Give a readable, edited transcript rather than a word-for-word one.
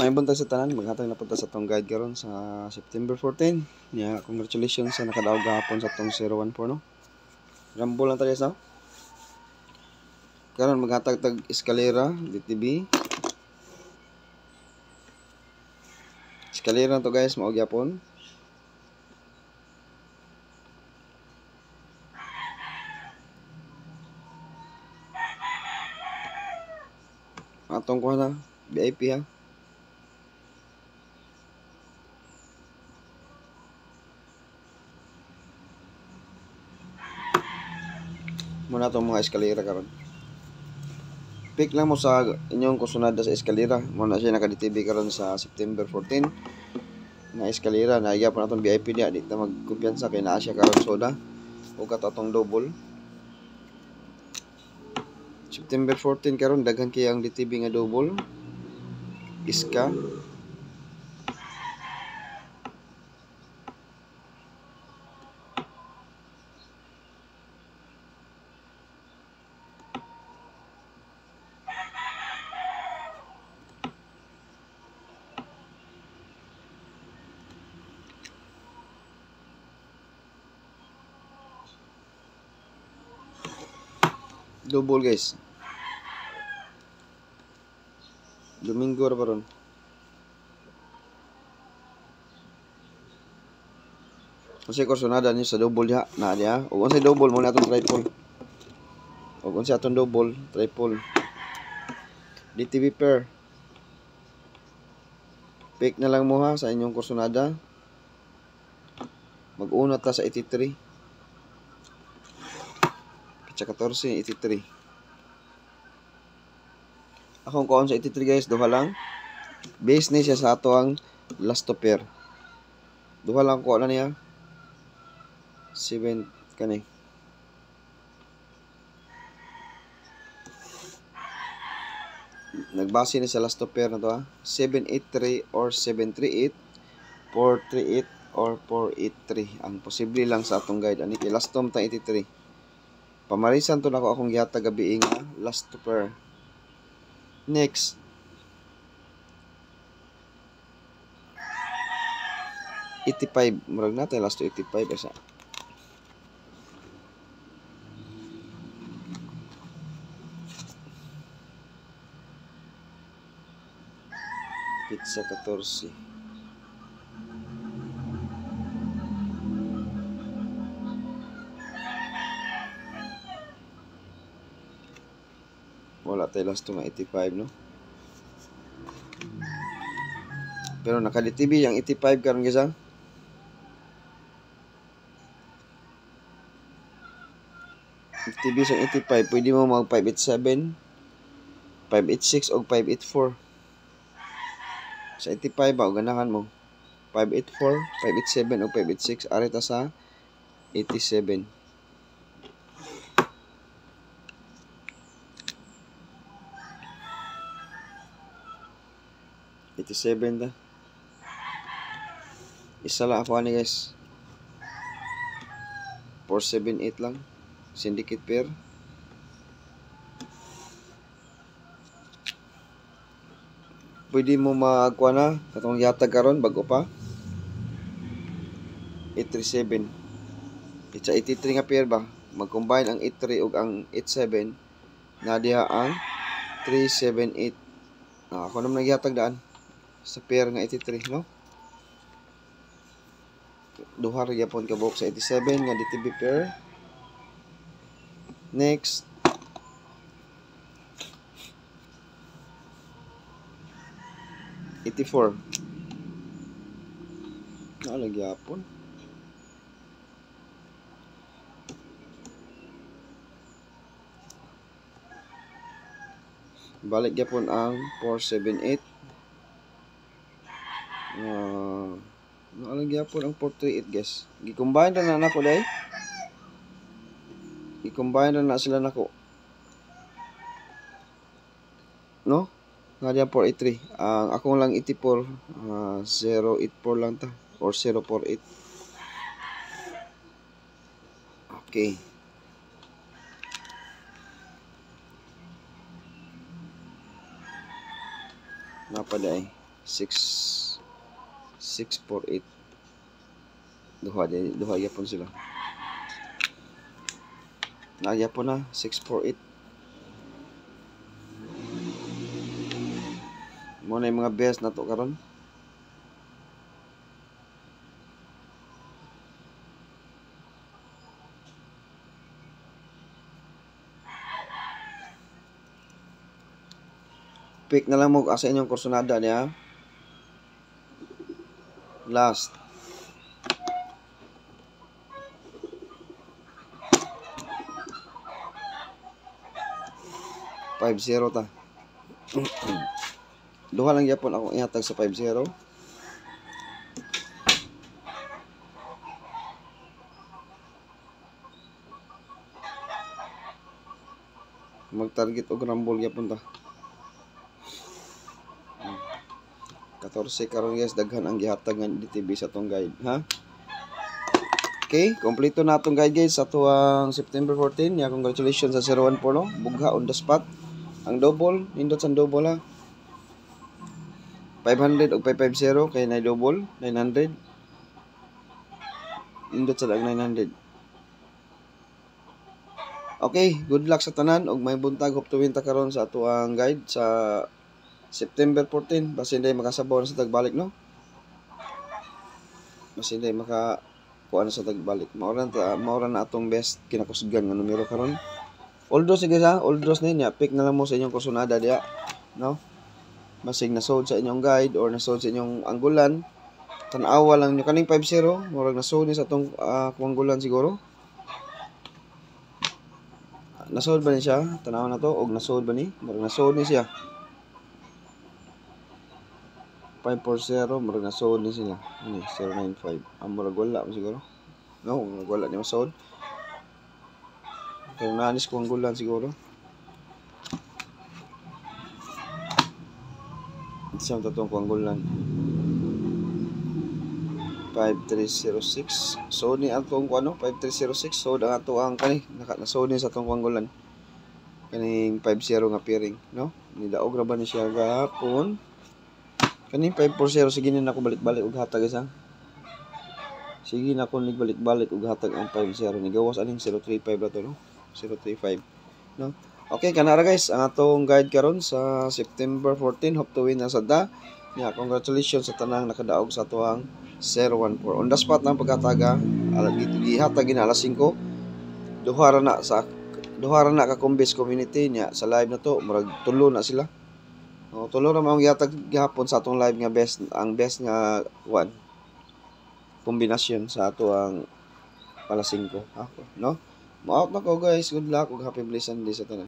May buntag sa tanan, maghatag na punta sa tong guide karon sa September 14. Yeah, congratulations sa nakadaog gahapon sa tong 014 no. Rambo lang tayo sa. Karon maghatag tag eskalera, DTB. Eskalera to guys, mao gyapon. Atong ko na VIP ha. Muna itong mga eskalera karon. Pick lang mo sa inyong kusunada sa eskalera. Muna siya naka-DTB karon sa September 14. Na eskalera, nahiya po na itong VIP niya. Di na magkumpiyansa kay naa siya karon soda. O kato itong double. September 14 karon daghan kay ang DTB nga double. Iska. Double guys. Domingo ra baron. Kasi kusunada niyo sa double diha na diha. O unsay double mo na atong triple. O unsay atong double, triple. DTB pair. Pick na lang mo ha sa inyong kusunada. Mag-una ta sa 83. Pitsa 14, 83. Akong kuon sa 83 guys, duha lang. Base ni siya sa ato ang last to pair. Duha lang ko na niya. 7 kani. Nagbase ni sa last to pair na to ha. 783 or 738, 438 or 483. Ang posible lang sa atong guide ani kay last tom ta 83. Pamarisan to nako akong gihatag gabi nga last to pair. Next. $85. Murag natin last to 85 isa. Pizza 14. Wala tayo last to nga 85 no. Pero naka-DTB yung 85 karon guys ha. DTB sa 85 pwede mo mag 587, 586 o 584. Sa 85 ba ganahan mo 584, 587 o 586 arita sa 87. $87 ta. Isa lang ako ani guys. 478 lang. Syndicate pair. Pwede mo magkuha na katong yatag karon bago pa. 837. It's 83 nga pair ba? Mag-combine ang 83 ug ang 87 na diha ang 378. Ako naman nagyatag daan sa pair nga 83 no. Duha ra gyapon ka buok sa 87 nga DTB pair. Next. $84. Gyapon. Balik gyapon ang 478. Naalang gyapon ang 438 guys. Gi-combine na nako dai. I-combine na sila nako. No? Nga diyan 483. Ang akong lang 84, 084 lang ta or 048. Okay. Napaday. 648. Duha yapon sila. Nagyapon na 648. Mo na yung mga best na to karon. Pick na lang mo asa inyong kursonada niya. Last. $5-0 ta. Duha lang yapon ako ihatag sa 5-0. Mag-target og rumble yapon ta. 14 karon guys, daghan ang gihatag nga DTB sa tong guide, ha? Okay, kompleto na atong guide guys sa tuang September 14. Ya, congratulations sa 014 no. Bugha on the spot. Ang double, nindot sa double ha. 500 og 550 kay na double 900. Nindot sa dag 900. Okay, good luck sa tanan og may buntag hope to win ta karon sa atuang guide sa September 14. Basta hindi makasabaw na sa tagbalik no. Basta hindi kuan sa tagbalik. Maura na atong best kinakusgan nga numero karon. Although sige sa, although niya pick na lang mo sa inyong kursonada diya, no? Masig nasold sa inyong guide or nasold sa inyong anggulan. Tan-awa lang niyo kaning 50, murag nasold ni sa atong anggulan siguro. Nasold ba ni siya? Tanaw na to og nasold ba ni? Murag nasold ni siya. 540 murag nasold ni sila. Ani 095. Murag wala mo siguro. No, wala ni masold. Kaya nanis ko anggulan siguro. Isang tatong kuanggulan 5306. So ni atong ano 5306. So ang ato ang kani nasold ni sa atong kuanggulan kaning 50 nga pairing, no? Nidaog ra ba ni siya gahapon? Kaning 540 sige na ako balik-balik og hatag isa. Sige na ako balik-balik og hatag ang 50 ni gawas aning 035 ra to, no? 035, no? Okay, kanara guys, ang atong guide karon sa September 14, hope to win na sada. Yeah, congratulations sa tanang nakadaog sa atuang 014. On the spot ng pagkataga, gihatag gina alas 5. Duha ra na ka Kumbis community niya sa live na to, murag tulo na sila. Tulo ra mao gihatag gihapon sa atong live nga best, ang best nga one kombinasyon sa atuang alas 5, no? Mo-out na ko guys, good luck ug happy blessed Sunday sa tanan.